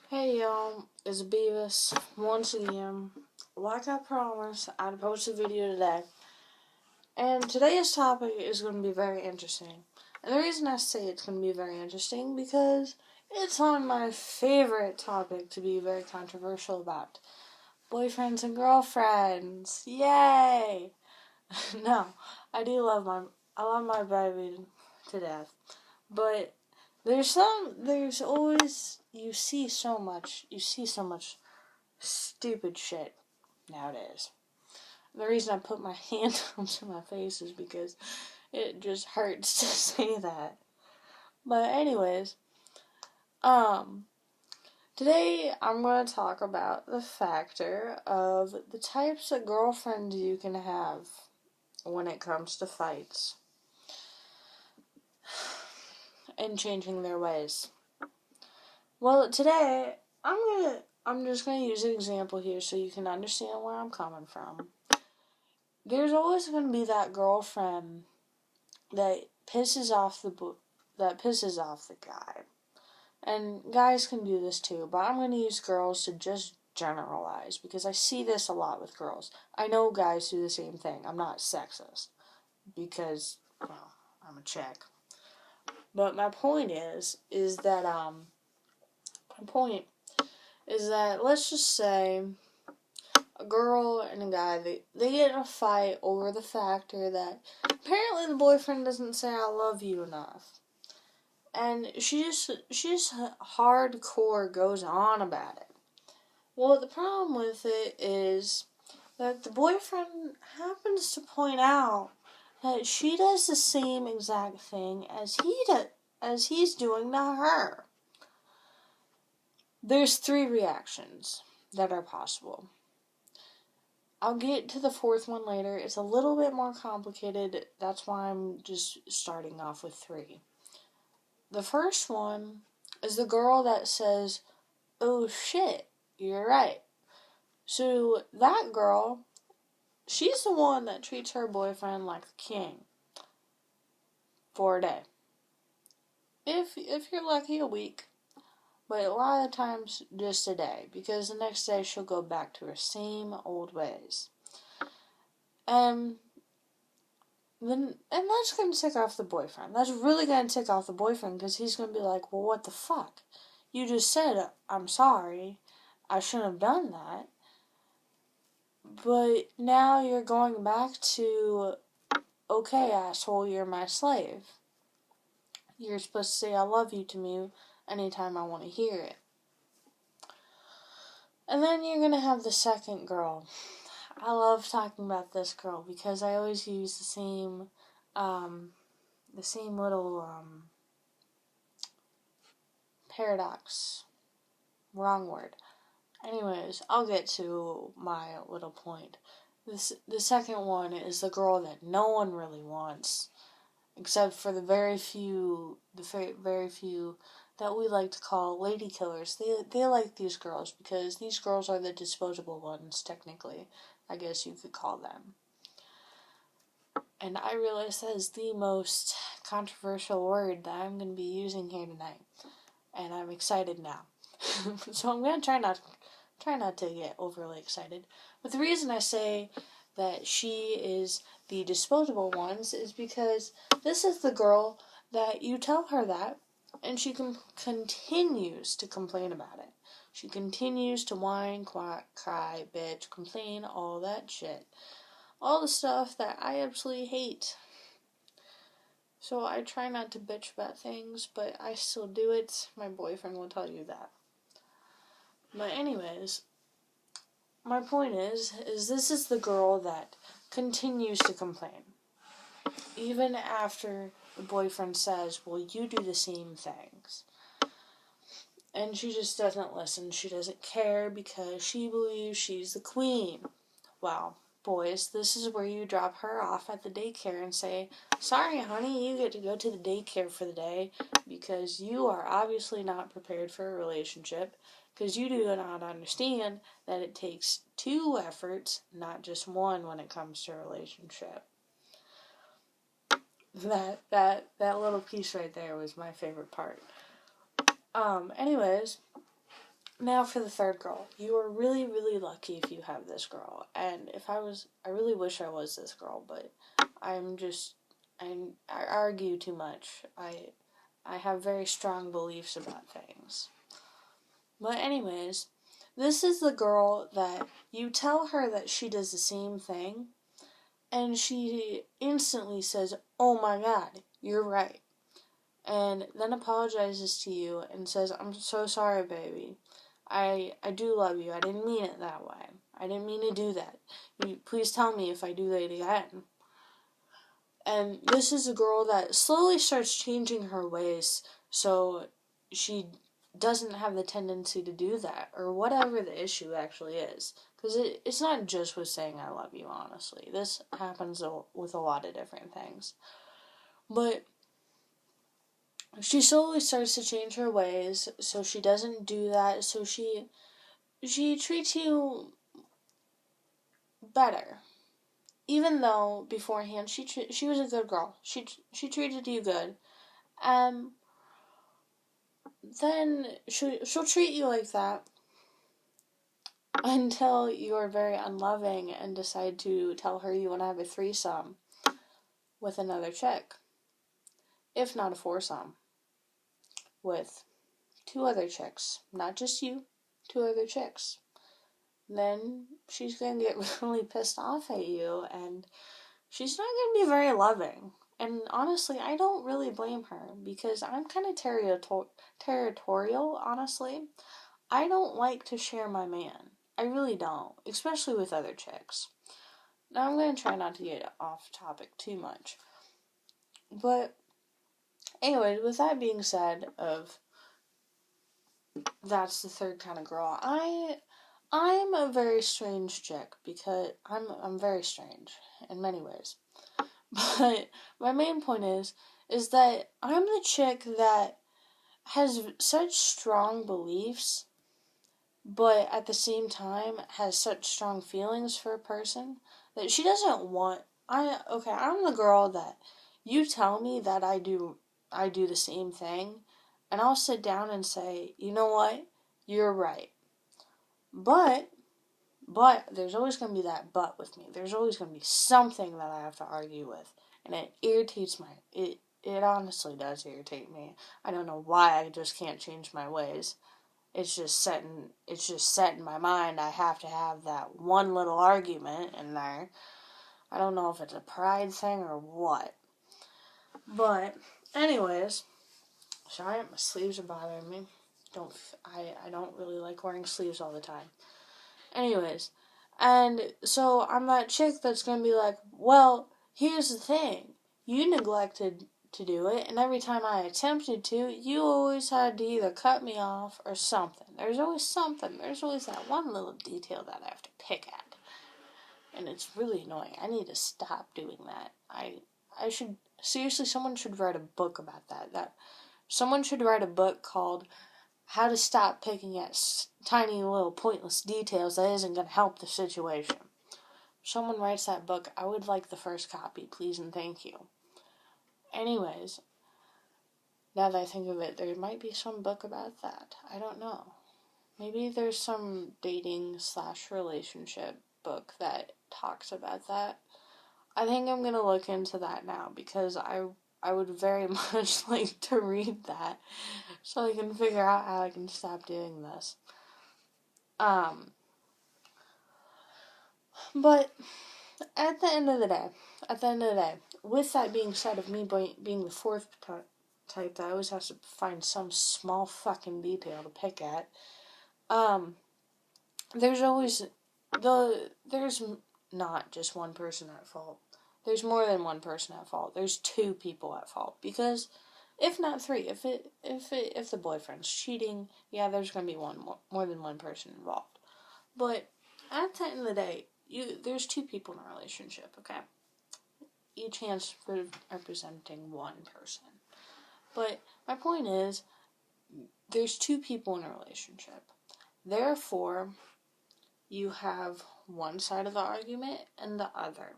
Hey y'all, it's Beavis once again. Like I promised, I'd post a video today. And today's topic is going to be very interesting. And the reason I say it's going to be very interesting because it's on my favorite topic to be very controversial about. Boyfriends and girlfriends. Yay! No, I love my baby to death. But there's always, you see so much stupid shit nowadays. The reason I put my hand onto my face is because it just hurts to say that. But anyways, today I'm going to talk about the factor of the types of girlfriends you can have when it comes to fights and changing their ways. Well, today I'm just gonna use an example here so you can understand where I'm coming from. There's always gonna be that girlfriend that pisses off the guy, and guys can do this too. But I'm gonna use girls to just generalize because I see this a lot with girls. I know guys do the same thing. I'm not sexist because, well, I'm a chick. But my point is that let's just say a girl and a guy, they get in a fight over the factor that apparently the boyfriend doesn't say I love you enough. And she just hardcore goes on about it. Well, the problem with it is that the boyfriend happens to point out that she does the same exact thing as he's doing to her. There's 3 reactions that are possible. I'll get to the 4th one later. It's a little bit more complicated. That's why I'm just starting off with 3. The first one is the girl that says, "Oh shit, you're right." So that girl, she's the one that treats her boyfriend like the king for a day. If you're lucky, a week. But a lot of times, just a day. Because the next day, she'll go back to her same old ways. And that's going to tick off the boyfriend. That's really going to tick off the boyfriend because he's going to be like, well, what the fuck? You just said, I'm sorry. I shouldn't have done that. But now you're going back to, okay, asshole, you're my slave. You're supposed to say I love you to me anytime I want to hear it. And then you're going to have the second girl. I love talking about this girl because I always use the same little paradox. Wrong word. Anyways, I'll get to my little point. The second one is the girl that no one really wants, except for the very few that we like to call lady killers. They like these girls because these girls are the disposable ones, technically. I guess you could call them. And I realize that is the most controversial word that I'm going to be using here tonight. And I'm excited now. So I'm going to try not to get overly excited. But the reason I say that she is the disposable ones is because this is the girl that you tell her that, and she continues to complain about it. She continues to whine, cry, bitch, complain, all that shit. All the stuff that I absolutely hate. So I try not to bitch about things, but I still do it. My boyfriend will tell you that. But anyways, my point is this is the girl that continues to complain. Even after the boyfriend says, well, you do the same things. And she just doesn't listen. She doesn't care because she believes she's the queen. Well, boys, this is where you drop her off at the daycare and say, sorry, honey, you get to go to the daycare for the day because you are obviously not prepared for a relationship because you do not understand that it takes 2 efforts, not just 1 when it comes to a relationship. That little piece right there was my favorite part. Anyways, Now for the third girl. You are really, really lucky if you have this girl. And I really wish I was this girl, but I argue too much. I have very strong beliefs about things. But anyways, this is the girl that you tell her that she does the same thing, and she instantly says, "Oh my God, you're right." And then apologizes to you and says, "I'm so sorry, baby. I do love you. I didn't mean it that way. I didn't mean to do that. Please tell me if I do that again." And this is a girl that slowly starts changing her ways so she doesn't have the tendency to do that, or whatever the issue actually is. Because it's not just with saying I love you, honestly. This happens with a lot of different things. But she slowly starts to change her ways, so she doesn't do that, so she treats you better. Even though beforehand she was a good girl. She treated you good. Then she'll treat you like that until you're very unloving and decide to tell her you want to have a threesome with another chick. If not a foursome. With 2 other chicks. Not just you, 2 other chicks. Then she's going to get really pissed off at you, and she's not going to be very loving. And honestly, I don't really blame her, because I'm kind of territorial, honestly. I don't like to share my man. I really don't, especially with other chicks. Now, I'm going to try not to get off topic too much. But, anyways, with that being said, that's the third kind of girl. I'm a very strange chick, because I'm very strange in many ways. But my main point is that I'm the chick that has such strong beliefs, but at the same time has such strong feelings for a person that she doesn't want. I'm the girl that you tell me that I do the same thing, and I'll sit down and say, "You know what? You're right." But there's always going to be that but with me. There's always going to be something that I have to argue with, and it irritates it honestly does irritate me. I don't know why I just can't change my ways. It's just set in my mind. I have to have that one little argument in there. I don't know if it's a pride thing or what. But anyways, sorry, my sleeves are bothering me. I don't really like wearing sleeves all the time. Anyways, and so I'm that chick that's gonna be like, well, here's the thing. You neglected to do it, and every time I attempted to, you always had to either cut me off or something. There's always something. There's always that one little detail that I have to pick at. And it's really annoying. I need to stop doing that. I should, seriously, someone should write a book about that. Someone should write a book called How to Stop Picking at Tiny Little Pointless Details That Isn't going to Help the Situation. If someone writes that book, I would like the first copy, please and thank you. Anyways, now that I think of it, there might be some book about that. I don't know. Maybe there's some dating/relationship book that talks about that. I think I'm going to look into that now, because I would very much like to read that so I can figure out how I can stop doing this. But at the end of the day, with that being said, of me being the fourth type that always has to find some small fucking detail to pick at, there's not just one person at fault. There's more than one person at fault. There's 2 people at fault, because if not 3, if the boyfriend's cheating, yeah, there's gonna be more than one person involved. But at the end of the day, there's 2 people in a relationship, okay? Each hand's representing one person. But my point is, there's 2 people in a relationship. Therefore, you have one side of the argument and the other.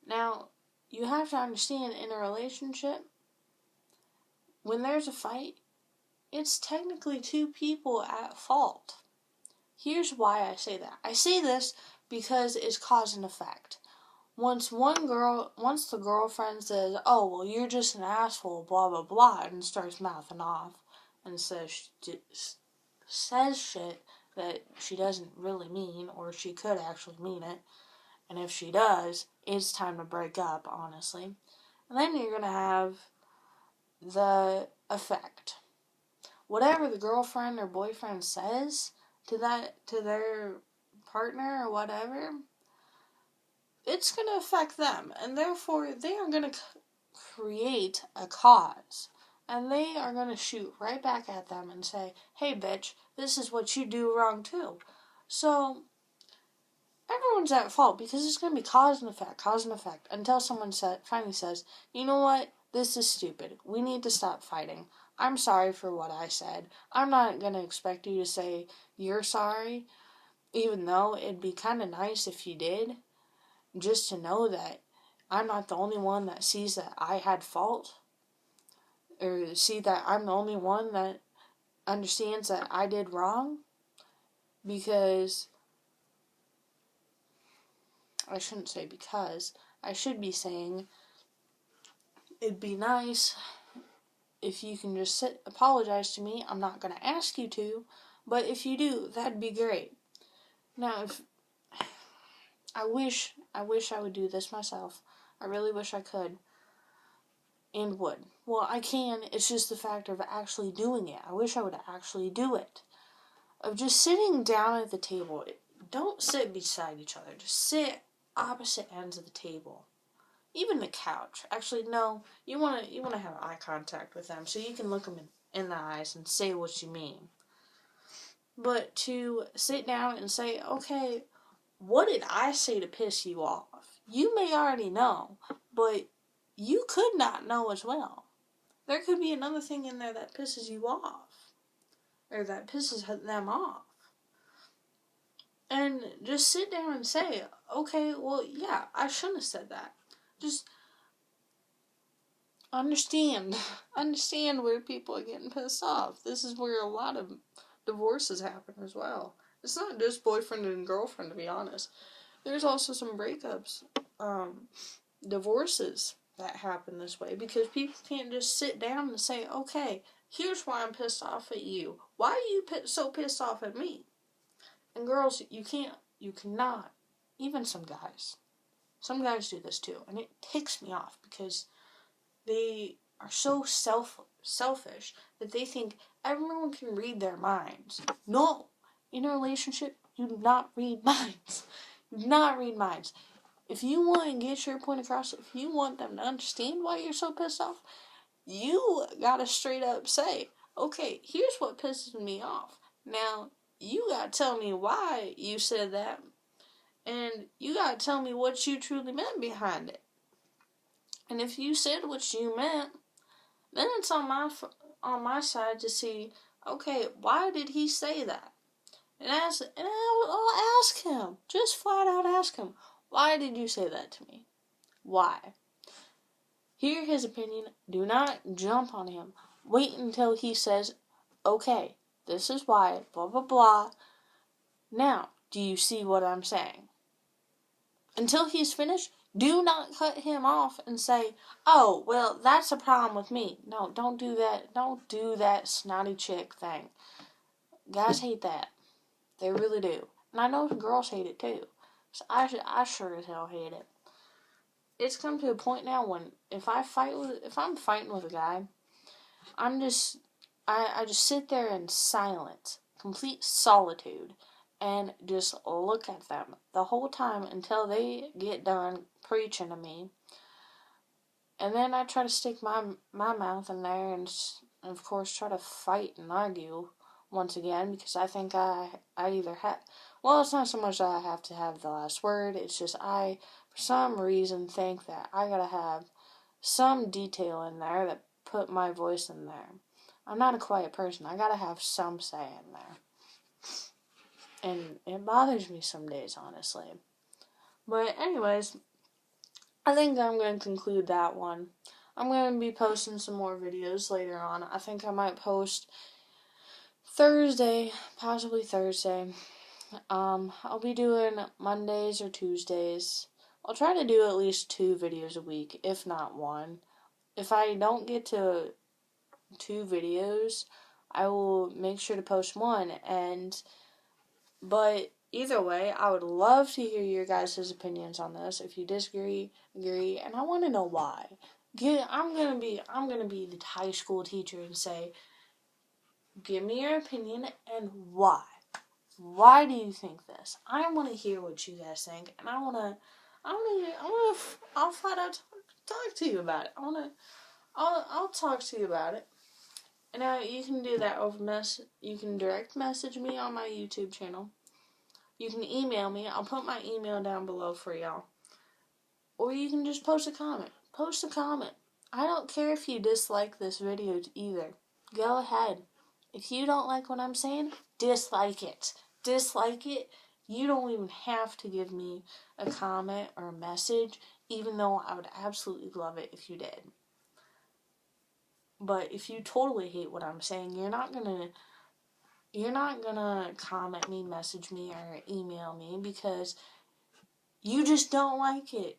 Now, you have to understand, in a relationship, when there's a fight, it's technically two people at fault. Here's why I say that. I say this because it's cause and effect. Once the girlfriend says, "Oh, well, you're just an asshole," blah blah blah, and starts mouthing off and says shit that she doesn't really mean, or she could actually mean it, and if she does, it's time to break up, honestly. And then you're gonna have the effect. Whatever the girlfriend or boyfriend says to their partner or whatever, it's going to affect them, and therefore they are going to create a cause, and they are going to shoot right back at them and say, "Hey bitch, this is what you do wrong too." So everyone's at fault, because it's going to be cause and effect, until someone finally says, "You know what, this is stupid, we need to stop fighting. I'm sorry for what I said. I'm not going to expect you to say you're sorry, even though it'd be kind of nice if you did, just to know that I'm not the only one that sees that I had fault, or see that I'm the only one that understands that I did wrong." Because, I shouldn't say because, I should be saying, it'd be nice if you can just apologize to me. I'm not going to ask you to, but if you do, that'd be great. Now, if I wish I would do this myself. I really wish I could and would. Well, I can. It's just the factor of actually doing it. I wish I would actually do it. Of just sitting down at the table. Don't sit beside each other. Just sit opposite ends of the table. Even the couch. Actually, no. You want to have eye contact with them so you can look them in the eyes and say what you mean. But to sit down and say, "Okay, what did I say to piss you off?" You may already know, but you could not know as well. There could be another thing in there that pisses you off, or that pisses them off. And just sit down and say, "Okay, well, yeah, I shouldn't have said that." Just understand where people are getting pissed off. This is where a lot of divorces happen as well. It's not just boyfriend and girlfriend, to be honest. There's also some breakups, divorces that happen this way, because people can't just sit down and say, "Okay, here's why I'm pissed off at you. Why are you so pissed off at me?" And girls, you cannot, even some guys do this too, and it ticks me off, because they are so selfish that they think everyone can read their minds. No, in a relationship, you do not read minds. You do not read minds. If you want to get your point across, if you want them to understand why you're so pissed off, you gotta straight up say, "Okay, here's what pisses me off. Now, you gotta tell me why you said that, and you gotta tell me what you truly meant behind it. And if you said what you meant, then it's on my side to see, okay, why did he say that?" And I'll ask him, just flat out ask him, "Why did you say that to me? Why?" Hear his opinion. Do not jump on him. Wait until he says, "Okay, this is why, blah, blah, blah. Now, do you see what I'm saying?" Until he's finished, do not cut him off and say, "Oh, well, that's a problem with me." No, don't do that. Don't do that snotty chick thing. Guys hate that. They really do. And I know girls hate it too. So I sure as hell hate it. It's come to a point now when if I'm fighting with a guy, I just sit there in silence, complete solitude, and just look at them the whole time until they get done preaching to me. And then I try to stick my mouth in there and of course try to fight and argue once again, because I think I either have, well, it's not so much that I have to have the last word, it's just I, for some reason, think that I gotta have some detail in there that put my voice in there. I'm not a quiet person. I gotta have some say in there. And it bothers me some days, honestly. But anyways, I think I'm going to conclude that one. I'm going to be posting some more videos later on. I think I might post Thursday, possibly Thursday. I'll be doing Mondays or Tuesdays. I'll try to do at least 2 videos a week, if not 1. If I don't get to 2 videos, I will make sure to post 1. But either way, I would love to hear your guys' opinions on this. If you disagree, agree, and I want to know why. I'm gonna be the high school teacher and say, give me your opinion and why. Why do you think this? I want to hear what you guys think, and I'll flat out talk to you about it. I'll talk to you about it. And now you can do that you can direct message me on my YouTube channel. You can email me. I'll put my email down below for y'all. Or you can just post a comment. Post a comment. I don't care if you dislike this video either. Go ahead. If you don't like what I'm saying, dislike it. Dislike it. You don't even have to give me a comment or a message, even though I would absolutely love it if you did. But if you totally hate what I'm saying, you're not gonna comment me, message me, or email me because you just don't like it.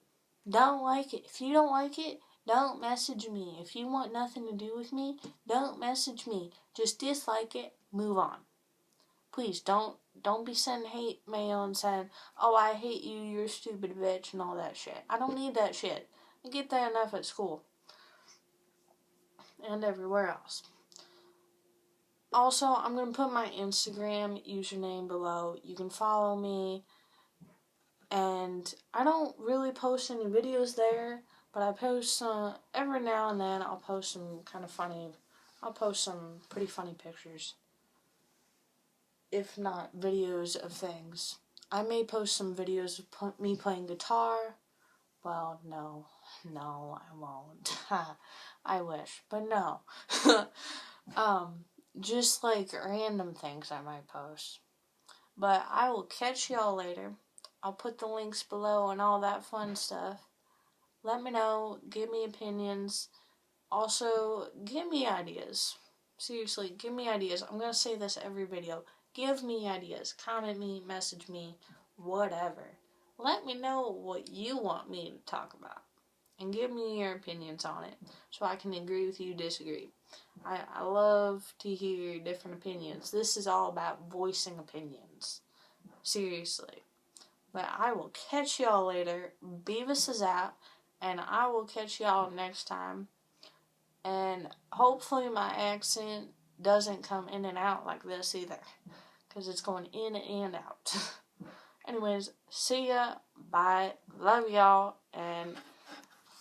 Don't like it. If you don't like it, don't message me. If you want nothing to do with me, don't message me. Just dislike it, move on. Please don't be sending hate mail and saying, oh, I hate you, you're a stupid bitch, and all that shit. I don't need that shit. I get that enough at school. And everywhere else. Also, I'm going to put my Instagram username below. You can follow me. And I don't really post any videos there, but I post every now and then. I'll post some pretty funny pictures. If not videos of things. I may post some videos of me playing guitar. Well, no, I won't. I wish, but no. Just like random things I might post. But I will catch y'all later. I'll put the links below and all that fun stuff. Let me know. Give me opinions. Also, give me ideas. Seriously, give me ideas. I'm going to say this every video. Give me ideas. Comment me, message me, whatever. Let me know what you want me to talk about. And give me your opinions on it so I can agree with you, disagree. I love to hear different opinions. This is all about voicing opinions. Seriously. But I will catch y'all later. Beavis is out. And I will catch y'all next time. And hopefully my accent doesn't come in and out like this either. Because it's going in and out. Anyways, see ya. Bye. Love y'all. And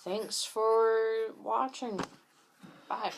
thanks for watching. Bye.